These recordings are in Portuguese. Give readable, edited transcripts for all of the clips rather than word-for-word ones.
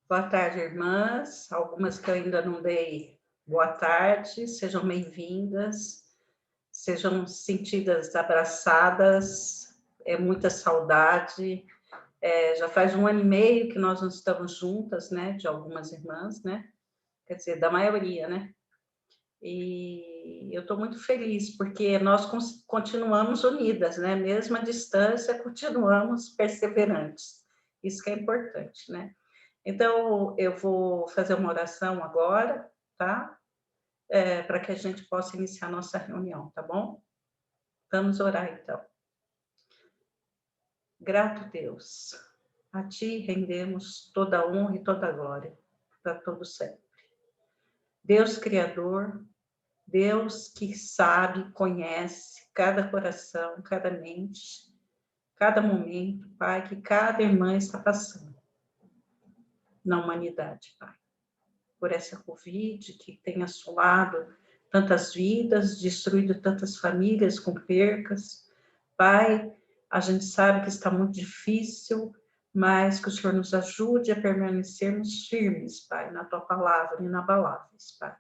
Boa tarde, irmãs. Algumas que eu ainda não dei boa tarde, sejam bem-vindas, sejam sentidas abraçadas, é muita saudade. Já faz 1 ano e meio que nós não estamos juntas, né? De algumas irmãs, né? Quer dizer, da maioria, né? E eu estou muito feliz, porque nós continuamos unidas, né? Mesmo à distância, continuamos perseverantes. Isso que é importante, né? Então, eu vou fazer uma oração agora, tá? Para que a gente possa iniciar nossa reunião, tá bom? Vamos orar, então. Grato Deus, a Ti rendemos toda a honra e toda a glória, para todo sempre. Deus Criador, Deus que sabe, conhece cada coração, cada mente, cada momento, Pai, que cada irmã está passando na humanidade, Pai. Por essa Covid que tem assolado tantas vidas, destruído tantas famílias com percas. Pai, a gente sabe que está muito difícil, mas que o Senhor nos ajude a permanecermos firmes, Pai, na Tua palavra, inabaláveis, Pai.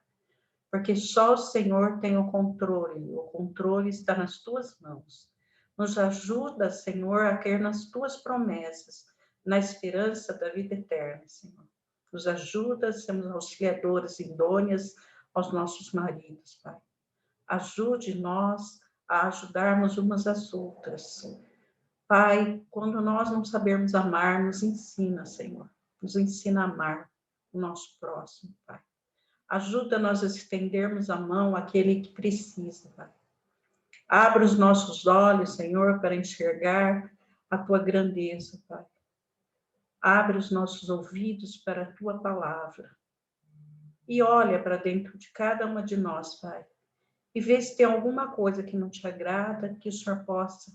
Porque só o Senhor tem o controle está nas Tuas mãos. Nos ajuda, Senhor, a crer nas Tuas promessas, na esperança da vida eterna, Senhor. Nos ajuda a sermos auxiliadoras idôneas aos nossos maridos, Pai. Ajude nós a ajudarmos umas às outras. Pai, quando nós não sabermos amar, nos ensina, Senhor. Nos ensina a amar o nosso próximo, Pai. Ajuda nós a estendermos a mão àquele que precisa, Pai. Abra os nossos olhos, Senhor, para enxergar a Tua grandeza, Pai. Abre os nossos ouvidos para a Tua palavra. E olha para dentro de cada uma de nós, Pai. E vê se tem alguma coisa que não te agrada, que o Senhor possa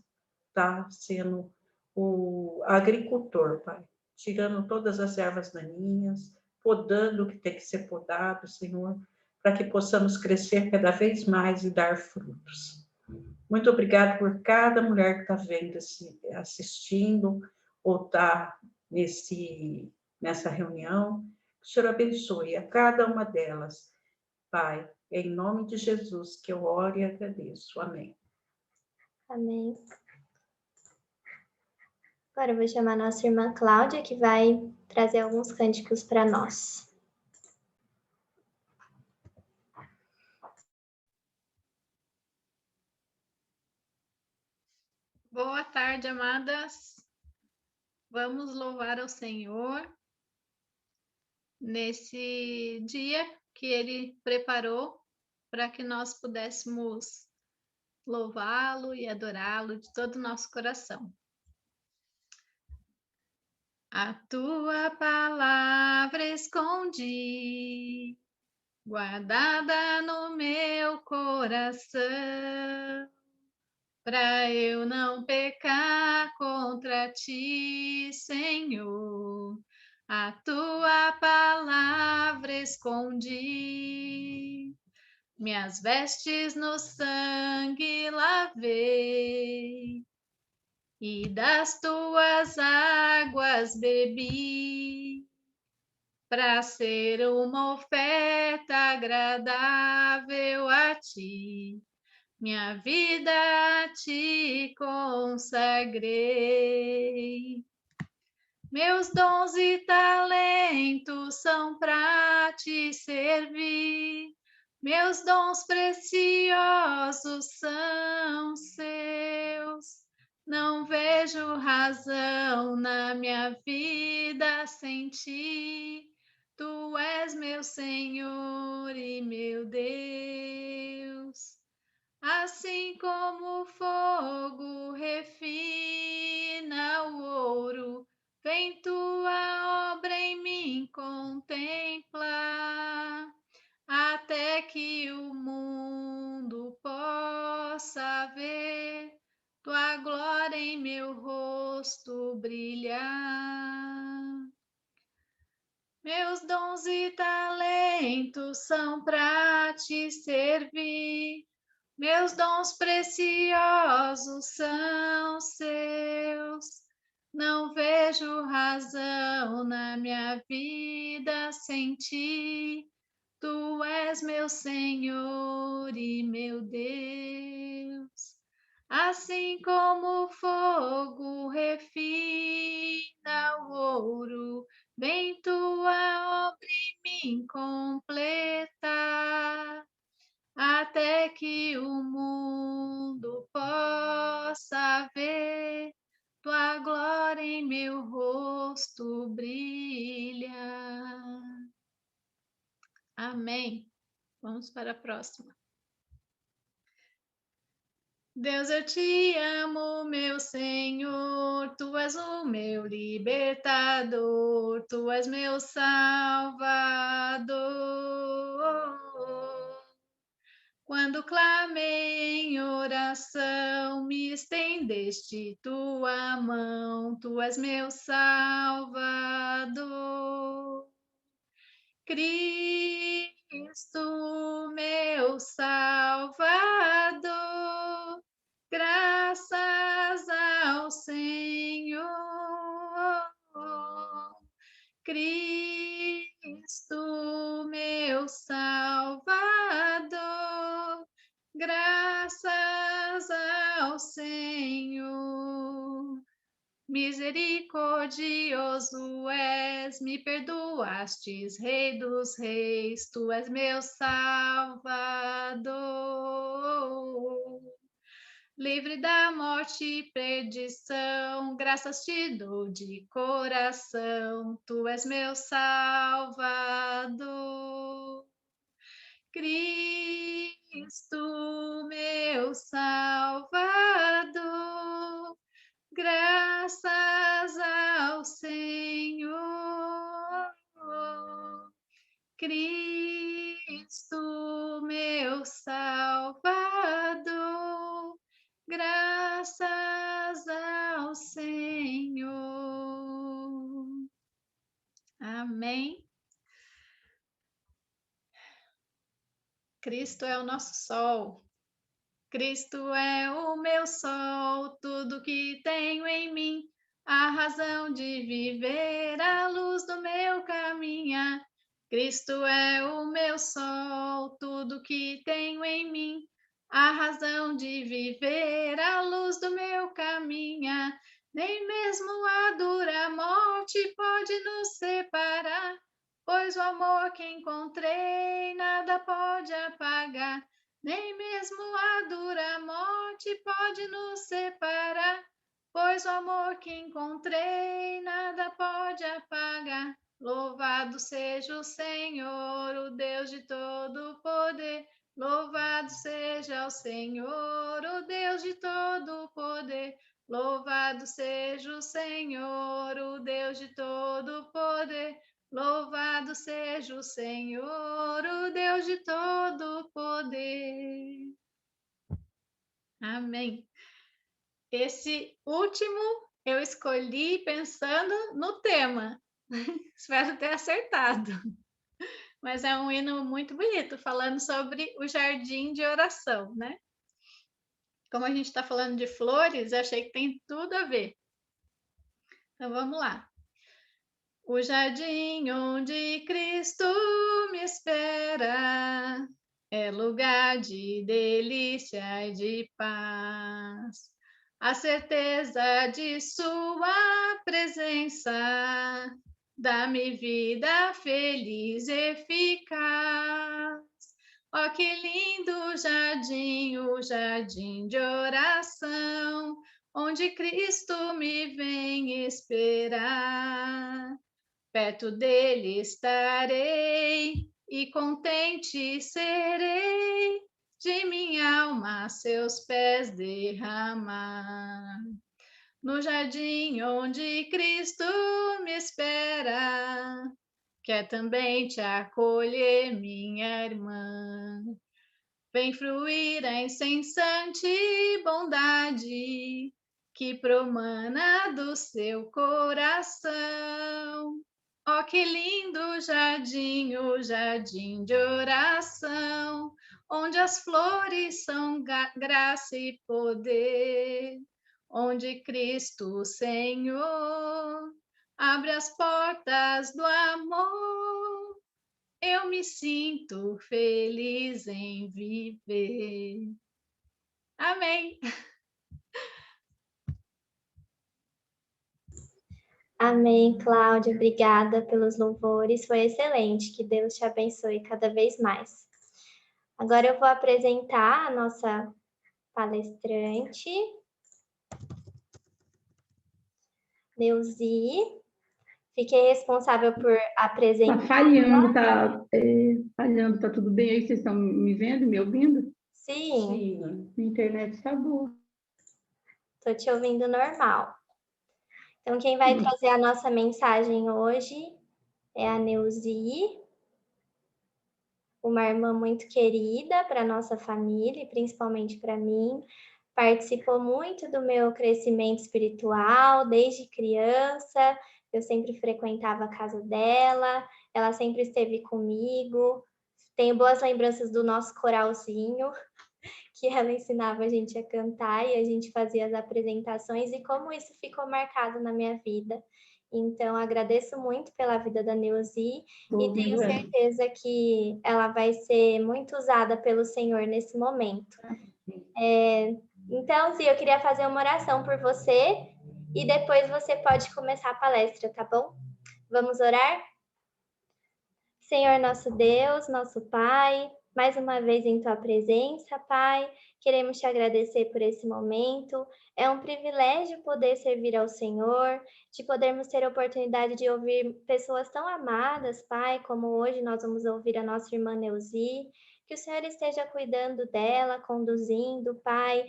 estar sendo o agricultor, Pai. Tirando todas as ervas daninhas, podando o que tem que ser podado, Senhor, para que possamos crescer cada vez mais e dar frutos. Muito obrigada por cada mulher que está vendo, assistindo, ou está nessa reunião. Que o Senhor abençoe a cada uma delas, Pai. É em nome de Jesus que eu oro e agradeço. Amém. Amém. Agora eu vou chamar a nossa irmã Cláudia, que vai trazer alguns cânticos para nós. Boa tarde, amadas. Vamos louvar ao Senhor nesse dia que Ele preparou para que nós pudéssemos louvá-lo e adorá-lo de todo o nosso coração. A tua palavra escondi, guardada no meu coração, para eu não pecar contra ti, Senhor. A tua palavra escondi, minhas vestes no sangue lavei, e das tuas águas bebi, para ser uma oferta agradável a ti. Minha vida a ti consagrei. Meus dons e talentos são para te servir. Meus dons preciosos são seus. Não vejo razão na minha vida sem ti. Tu és meu Senhor e meu Deus. Assim como o fogo refina o ouro, vem tua obra em mim contemplar, até que o mundo possa ver tua glória em meu rosto brilhar. Meus dons e talentos são para te servir. Meus dons preciosos são seus. Não vejo razão na minha vida sem ti. Tu és meu Senhor e meu Deus. Assim como o fogo refina o ouro, vem tua obra em mim completa, até que o mundo possa ver tua glória em meu rosto brilha. Amém. Vamos para a próxima. Deus, eu te amo, meu Senhor, tu és o meu libertador, tu és meu salvador. Quando clamei em oração, me estendeste tua mão, tu és meu salvador. Cristo, meu salvador, graças ao Senhor. Cristo, meu salvador, graças ao Senhor. Misericordioso és, me perdoastes, Rei dos Reis, tu és meu Salvador. Livre da morte e perdição, graças te dou de coração, tu és meu Salvador. Cristo, meu Salvador, graças ao Senhor. Cristo, meu Salvador, graças ao Senhor. Amém. Cristo é o nosso sol. Cristo é o meu sol, tudo que tenho em mim, a razão de viver, a luz do meu caminhar. Cristo é o meu sol, tudo que tenho em mim, a razão de viver, a luz do meu caminhar. Nem mesmo a dura morte pode nos separar, pois o amor que encontrei nada pode apagar. Nem mesmo a dura morte pode nos separar, pois o amor que encontrei nada pode apagar. Louvado seja o Senhor, o Deus de todo poder. Louvado seja o Senhor, o Deus de todo poder. Louvado seja o Senhor, o Deus de todo poder. Louvado seja o Senhor, o Deus de todo poder. Amém. Esse último eu escolhi pensando no tema. Espero ter acertado. Mas é um hino muito bonito, falando sobre o jardim de oração, né? Como a gente está falando de flores, eu achei que tem tudo a ver. Então vamos lá. O jardim onde Cristo me espera é lugar de delícia e de paz. A certeza de sua presença dá-me vida feliz e eficaz. Ó, que lindo jardim, o jardim de oração, onde Cristo me vem esperar. Perto dele estarei e contente serei de minha alma a seus pés derramar. No jardim onde Cristo me espera, quer também te acolher, minha irmã. Vem fruir a incessante bondade que promana do seu coração. Ó, que lindo jardim, o jardim de oração, onde as flores são graça e poder, onde Cristo Senhor abre as portas do amor. Eu me sinto feliz em viver. Amém. Amém, Cláudia. Obrigada pelos louvores. Foi excelente. Que Deus te abençoe cada vez mais. Agora eu vou apresentar a nossa palestrante, Neuzi. Fiquei responsável por apresentar. Tá falhando, tá tudo bem aí? Vocês estão me vendo, me ouvindo? Sim, A internet está boa. estou te ouvindo normal. Então, quem vai trazer a nossa mensagem hoje é a Neuzi, uma irmã muito querida para a nossa família e principalmente para mim. Participou muito do meu crescimento espiritual desde criança. Eu sempre frequentava a casa dela, ela sempre esteve comigo. Tenho boas lembranças do nosso coralzinho, que ela ensinava a gente a cantar e a gente fazia as apresentações, e como isso ficou marcado na minha vida. Então, agradeço muito pela vida da Neuzi e tenho certeza que ela vai ser muito usada pelo Senhor nesse momento. Então, Zia, eu queria fazer uma oração por você e depois você pode começar a palestra, tá bom? Vamos orar? Senhor nosso Deus, nosso Pai, mais uma vez em Tua presença, Pai, queremos te agradecer por esse momento. É um privilégio poder servir ao Senhor, de podermos ter a oportunidade de ouvir pessoas tão amadas, Pai, como hoje nós vamos ouvir a nossa irmã Neuzi. Que o Senhor esteja cuidando dela, conduzindo, Pai,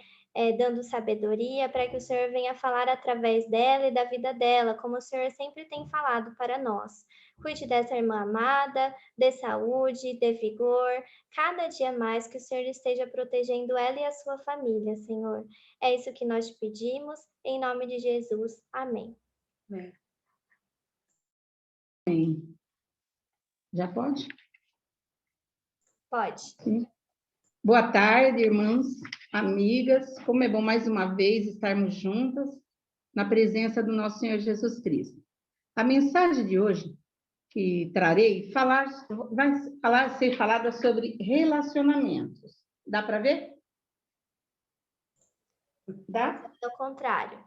dando sabedoria, para que o Senhor venha falar através dela e da vida dela, como o Senhor sempre tem falado para nós. Cuide dessa irmã amada, dê saúde, dê vigor, cada dia mais que o Senhor esteja protegendo ela e a sua família, Senhor. É isso que nós te pedimos, em nome de Jesus. Amém. Amém. Já pode? Pode. Sim. Boa tarde, irmãs, amigas. Como é bom mais uma vez estarmos juntas na presença do nosso Senhor Jesus Cristo. A mensagem de hoje que trarei vai ser falada sobre relacionamentos. Dá para ver? Dá? Ao contrário.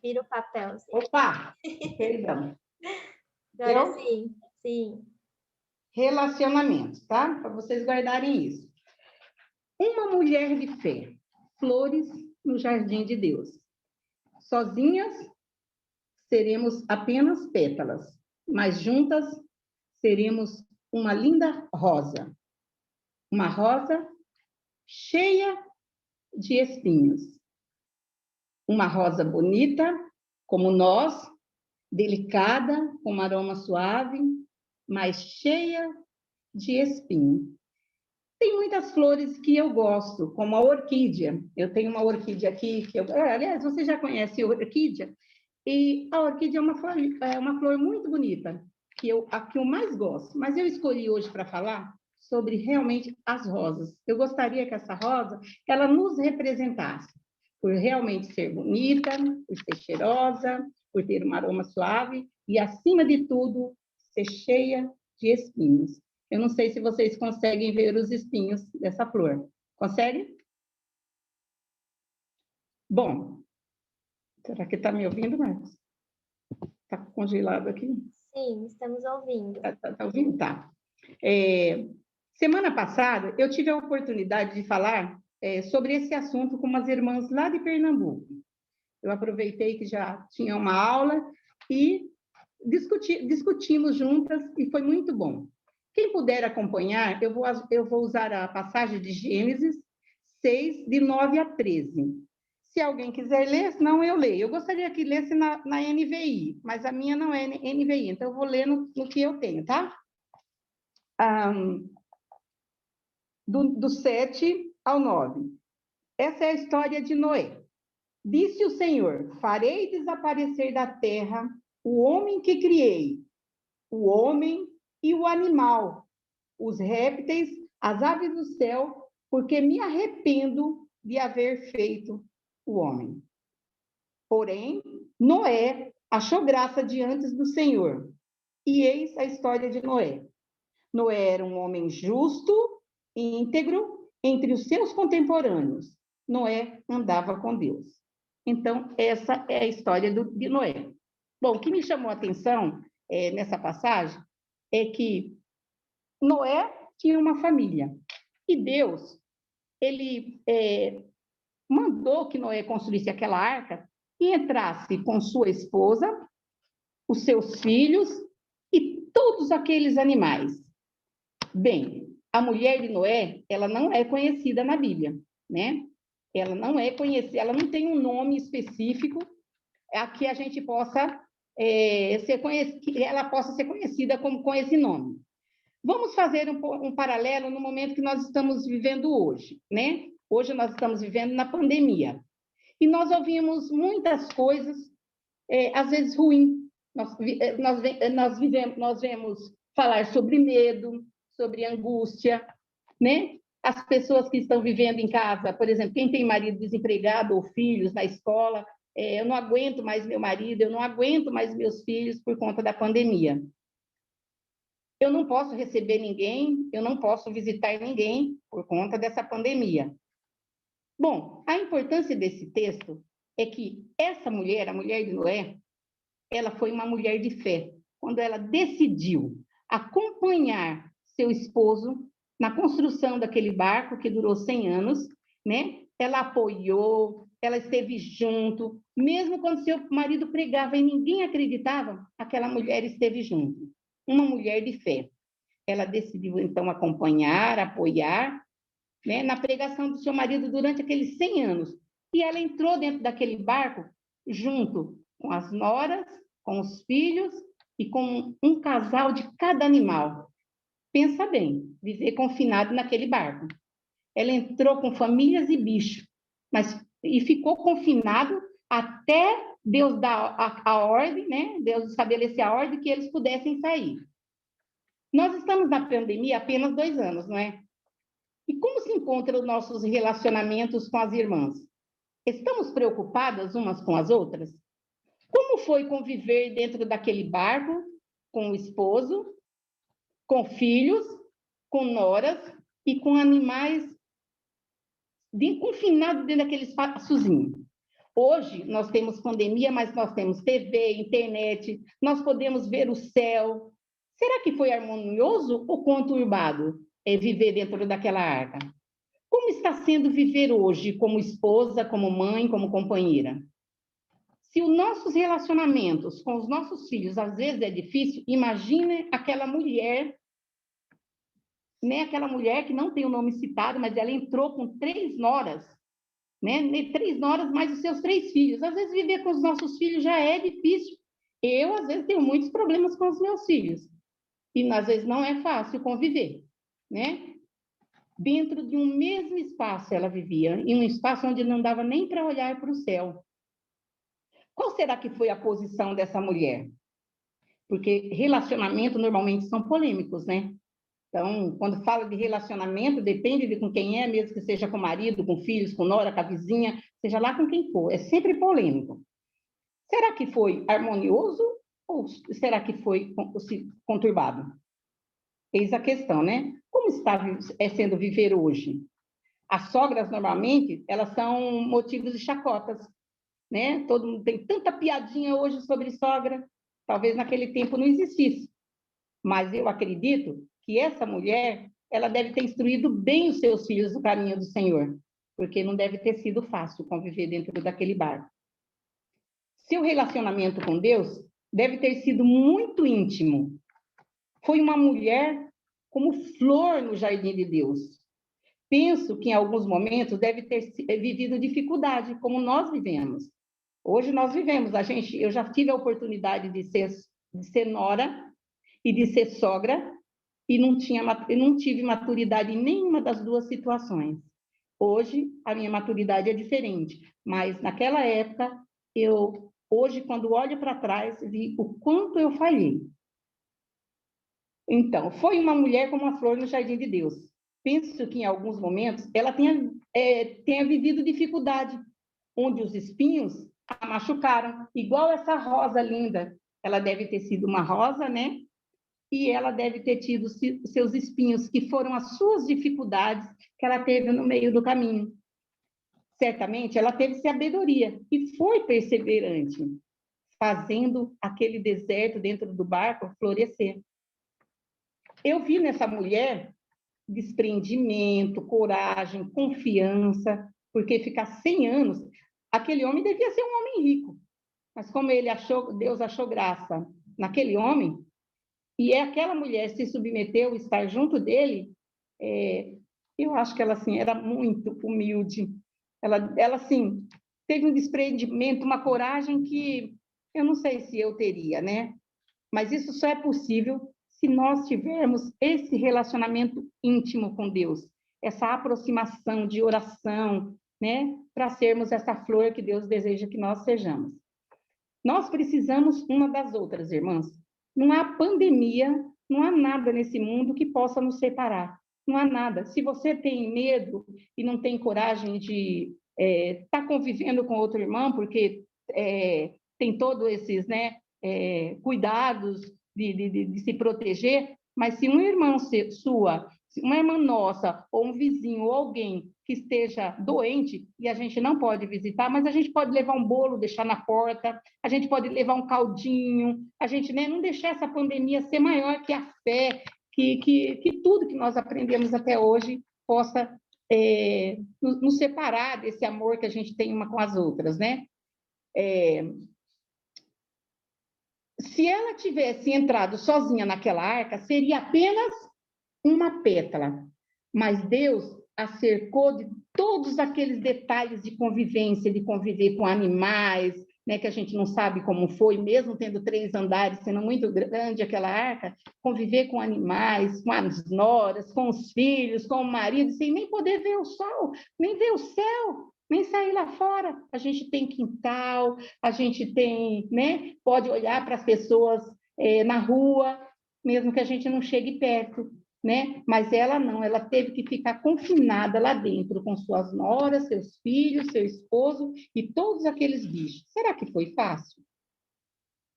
Vira o papelzinho. Opa! Perdão. Agora sim, sim. Relacionamentos, tá? Para vocês guardarem isso. Uma mulher de fé, flores no jardim de Deus. Sozinhas seremos apenas pétalas, mas juntas seremos uma linda rosa. Uma rosa cheia de espinhos. Uma rosa bonita, como nós, delicada, com um aroma suave, mas cheia de espinho. Tem muitas flores que eu gosto, como a orquídea. Eu tenho uma orquídea aqui, aliás, você já conhece a orquídea? E a orquídea é uma flor muito bonita, a que eu mais gosto. Mas eu escolhi hoje para falar sobre realmente as rosas. Eu gostaria que essa rosa, ela nos representasse, por realmente ser bonita, por ser cheirosa, por ter um aroma suave e, acima de tudo, ser cheia de espinhos. Eu não sei se vocês conseguem ver os espinhos dessa flor. Conseguem? Bom, será que está me ouvindo, Marcos? Está congelado aqui? Sim, estamos ouvindo. Está ouvindo? Tá. Semana passada, eu tive a oportunidade de falar sobre esse assunto com umas irmãs lá de Pernambuco. Eu aproveitei que já tinha uma aula e discutimos juntas e foi muito bom. Quem puder acompanhar, eu vou usar a passagem de Gênesis 6, de 9 a 13. Se alguém quiser ler, senão eu leio. Eu gostaria que lesse na NVI, mas a minha não é NVI, então eu vou ler no que eu tenho, tá? Do 7 ao 9. Essa é a história de Noé. Disse o Senhor: farei desaparecer da terra o homem que criei, o homem e o animal, os répteis, as aves do céu, porque me arrependo de haver feito o homem. Porém, Noé achou graça diante do Senhor. E eis a história de Noé. Noé era um homem justo e íntegro entre os seus contemporâneos. Noé andava com Deus. Então, essa é a história de Noé. Bom, o que me chamou a atenção nessa passagem é que Noé tinha uma família. E Deus, ele mandou que Noé construísse aquela arca e entrasse com sua esposa, os seus filhos e todos aqueles animais. Bem, a mulher de Noé, ela não é conhecida na Bíblia, né? Ela não é conhecida, ela não tem um nome específico a que a gente possa que ela possa ser conhecida com esse nome. Vamos fazer um paralelo no momento que nós estamos vivendo hoje, né? Hoje nós estamos vivendo na pandemia. E nós ouvimos muitas coisas, às vezes ruins. Nós vemos falar sobre medo, sobre angústia, né? As pessoas que estão vivendo em casa, por exemplo, quem tem marido desempregado ou filhos na escola, eu não aguento mais meu marido, eu não aguento mais meus filhos por conta da pandemia. Eu não posso receber ninguém, eu não posso visitar ninguém por conta dessa pandemia. Bom, a importância desse texto é que essa mulher, a mulher de Noé, ela foi uma mulher de fé. Quando ela decidiu acompanhar seu esposo na construção daquele barco que durou 100 anos, né? Ela apoiou, ela esteve junto, mesmo quando seu marido pregava e ninguém acreditava, aquela mulher esteve junto. Uma mulher de fé. Ela decidiu, então, acompanhar, apoiar, né, na pregação do seu marido durante aqueles 100 anos. E ela entrou dentro daquele barco junto com as noras, com os filhos e com um casal de cada animal. Pensa bem, viver confinado naquele barco. Ela entrou com famílias e bichos, e ficou confinado até Deus dar a ordem, né? Deus estabelecer a ordem que eles pudessem sair. Nós estamos na pandemia há apenas 2 anos, não é? E como se encontram os nossos relacionamentos com as irmãs? Estamos preocupadas umas com as outras? Como foi conviver dentro daquele barco com o esposo, com filhos, com noras e com animais confinados dentro daquele espaçozinho? Hoje nós temos pandemia, mas nós temos TV, internet, nós podemos ver o céu. Será que foi harmonioso ou conturbado viver dentro daquela arca? Como está sendo viver hoje como esposa, como mãe, como companheira? Se os nossos relacionamentos com os nossos filhos às vezes é difícil, imagine aquela mulher, né? Aquela mulher que não tem o nome citado, mas ela entrou com 3 noras, né? 3 noras mais os seus 3 filhos. Às vezes viver com os nossos filhos já é difícil. Eu, às vezes, tenho muitos problemas com os meus filhos. E, às vezes, não é fácil conviver, né? Dentro de um mesmo espaço ela vivia, em um espaço onde não dava nem para olhar para o céu. Qual será que foi a posição dessa mulher? Porque relacionamento normalmente são polêmicos, né? Então, quando fala de relacionamento, depende de com quem é, mesmo que seja com o marido, com filhos, com nora, com a vizinha, seja lá com quem for, é sempre polêmico. Será que foi harmonioso ou será que foi conturbado? Eis a questão, né? Como está sendo viver hoje? As sogras, normalmente, elas são motivos de chacotas, né? Todo mundo tem tanta piadinha hoje sobre sogra, talvez naquele tempo não existisse. Mas eu acredito que essa mulher, ela deve ter instruído bem os seus filhos no caminho do Senhor, porque não deve ter sido fácil conviver dentro daquele barco. Seu relacionamento com Deus deve ter sido muito íntimo. Foi uma mulher como flor no jardim de Deus. Penso que em alguns momentos deve ter vivido dificuldade, como nós vivemos. Hoje nós vivemos, eu já tive a oportunidade de ser nora e de ser sogra, e não tive maturidade em nenhuma das duas situações. Hoje, a minha maturidade é diferente, mas naquela época, hoje, quando olho para trás, vi o quanto eu falhei. Então, foi uma mulher como a flor no jardim de Deus. Penso que, em alguns momentos, ela tenha vivido dificuldade, onde os espinhos a machucaram, igual essa rosa linda. Ela deve ter sido uma rosa, né? E ela deve ter tido seus espinhos, que foram as suas dificuldades que ela teve no meio do caminho. Certamente, ela teve sabedoria e foi perseverante, fazendo aquele deserto dentro do barco florescer. Eu vi nessa mulher desprendimento, coragem, confiança, porque ficar 100 anos, aquele homem devia ser um homem rico, mas como Deus achou graça naquele homem, e aquela mulher se submeteu a estar junto dele, eu acho que ela, assim, era muito humilde. Ela, assim, teve um desprendimento, uma coragem que eu não sei se eu teria, né? Mas isso só é possível se nós tivermos esse relacionamento íntimo com Deus, essa aproximação de oração, né? Para sermos essa flor que Deus deseja que nós sejamos. Nós precisamos uma das outras, irmãs. Não há pandemia, não há nada nesse mundo que possa nos separar. Não há nada. Se você tem medo e não tem coragem de estar convivendo com outro irmão, porque tem todos esses, né, cuidados de se proteger, mas se uma irmã sua, uma irmã nossa, ou um vizinho, ou alguém que esteja doente, e a gente não pode visitar, mas a gente pode levar um bolo, deixar na porta, a gente pode levar um caldinho, a gente, né, não deixar essa pandemia ser maior que a fé, que tudo que nós aprendemos até hoje possa nos separar desse amor que a gente tem uma com as outras, né? Se ela tivesse entrado sozinha naquela arca, seria apenas uma pétala, mas Deus a cercou de todos aqueles detalhes de convivência, de conviver com animais, né, que a gente não sabe como foi, mesmo tendo 3 andares, sendo muito grande aquela arca, conviver com animais, com as noras, com os filhos, com o marido, sem nem poder ver o sol, nem ver o céu, nem sair lá fora. A gente tem quintal, a gente tem, né, pode olhar para as pessoas na rua, mesmo que a gente não chegue perto, né? Mas ela não, ela teve que ficar confinada lá dentro com suas noras, seus filhos, seu esposo e todos aqueles bichos. Será que foi fácil?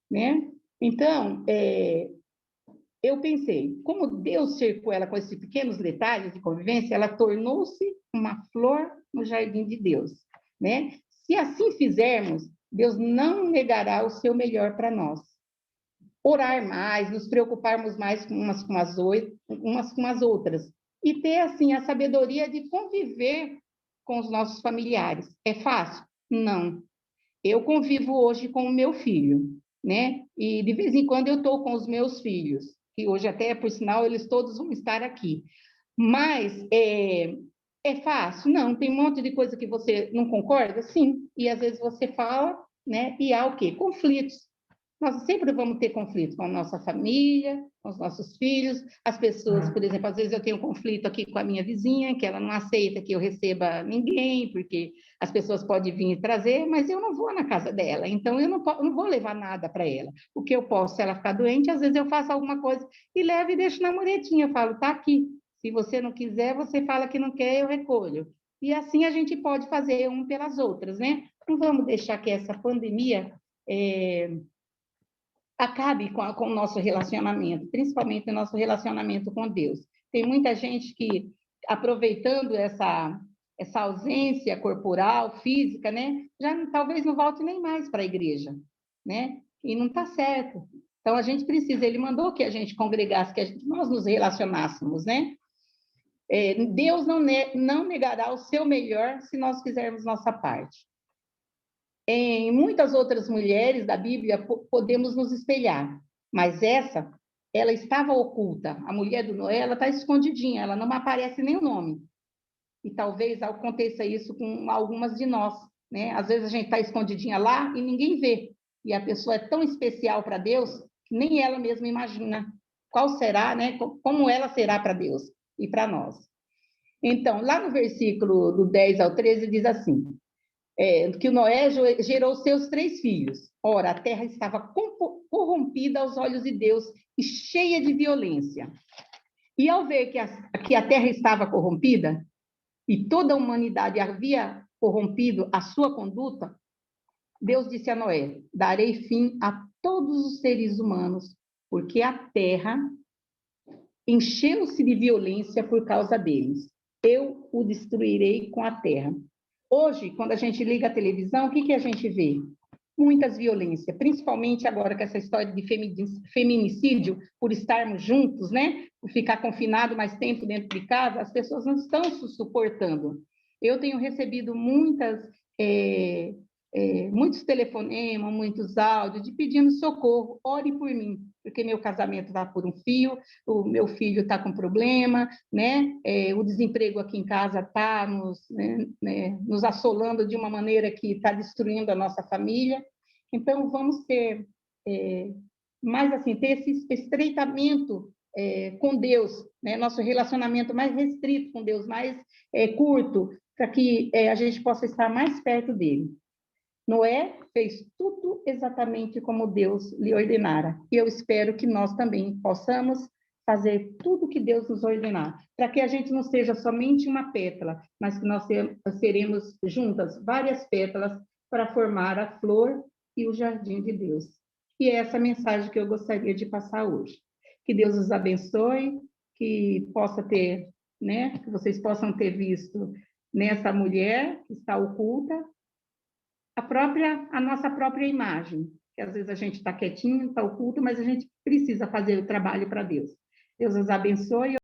Né? Então, eu pensei, como Deus cercou ela com esses pequenos detalhes de convivência, ela tornou-se uma flor no jardim de Deus, né? Se assim fizermos, Deus não negará o seu melhor para nós. Orar mais, nos preocuparmos mais umas com as outras e ter, assim, a sabedoria de conviver com os nossos familiares. É fácil? Não. Eu convivo hoje com o meu filho, né? E de vez em quando eu estou com os meus filhos, que hoje até, por sinal, eles todos vão estar aqui. Mas é fácil? Não. Tem um monte de coisa que você não concorda? Sim. E às vezes você fala, né? E há o quê? Conflitos. Nós sempre vamos ter conflito com a nossa família, com os nossos filhos, as pessoas, por exemplo, às vezes eu tenho um conflito aqui com a minha vizinha, que ela não aceita que eu receba ninguém, porque as pessoas podem vir e trazer, mas eu não vou na casa dela, então eu não vou levar nada para ela. O que eu posso, se ela ficar doente, às vezes eu faço alguma coisa e levo e deixo na muretinha, eu falo, tá aqui, se você não quiser, você fala que não quer, eu recolho. E assim a gente pode fazer um pelas outras, né? Não vamos deixar que essa pandemia acabe com o nosso relacionamento, principalmente o nosso relacionamento com Deus. Tem muita gente que, aproveitando essa ausência corporal, física, né, já talvez não volte nem mais para a igreja, né? E não está certo. Então, a gente precisa, ele mandou que a gente congregasse, que nós nos relacionássemos, né? Deus não negará o seu melhor se nós fizermos nossa parte. Em muitas outras mulheres da Bíblia podemos nos espelhar, mas ela estava oculta. A mulher do Noé, ela está escondidinha, ela não aparece nem o nome. E talvez aconteça isso com algumas de nós, né? Às vezes a gente está escondidinha lá e ninguém vê. E a pessoa é tão especial para Deus que nem ela mesma imagina qual será, né? Como ela será para Deus e para nós. Então, lá no versículo do 10 ao 13 diz assim: que o Noé gerou seus 3 filhos. Ora, a terra estava corrompida aos olhos de Deus e cheia de violência. E ao ver que a terra estava corrompida e toda a humanidade havia corrompido a sua conduta, Deus disse a Noé: darei fim a todos os seres humanos, porque a terra encheu-se de violência por causa deles. Eu o destruirei com a terra. Hoje, quando a gente liga a televisão, o que a gente vê? Muitas violências, principalmente agora com essa história de feminicídio, por estarmos juntos, né? Por ficar confinado mais tempo dentro de casa, as pessoas não estão se suportando. Eu tenho recebido muitos telefonemas, muitos áudios de pedindo socorro, ore por mim, porque meu casamento está por um fio, o meu filho está com problema, né? O desemprego aqui em casa está nos assolando de uma maneira que está destruindo a nossa família. Então, vamos ter mais assim, ter esse estreitamento com Deus, né? Nosso relacionamento mais restrito com Deus, mais curto, para que a gente possa estar mais perto dele. Noé fez tudo exatamente como Deus lhe ordenara. E eu espero que nós também possamos fazer tudo que Deus nos ordenar, para que a gente não seja somente uma pétala, mas que nós seremos juntas várias pétalas para formar a flor e o jardim de Deus. E é essa mensagem que eu gostaria de passar hoje. Que Deus os abençoe, que que vocês possam ter visto nessa mulher que está oculta, a nossa própria imagem, que às vezes a gente está quietinho, está oculto, mas a gente precisa fazer o trabalho para Deus. Deus os abençoe.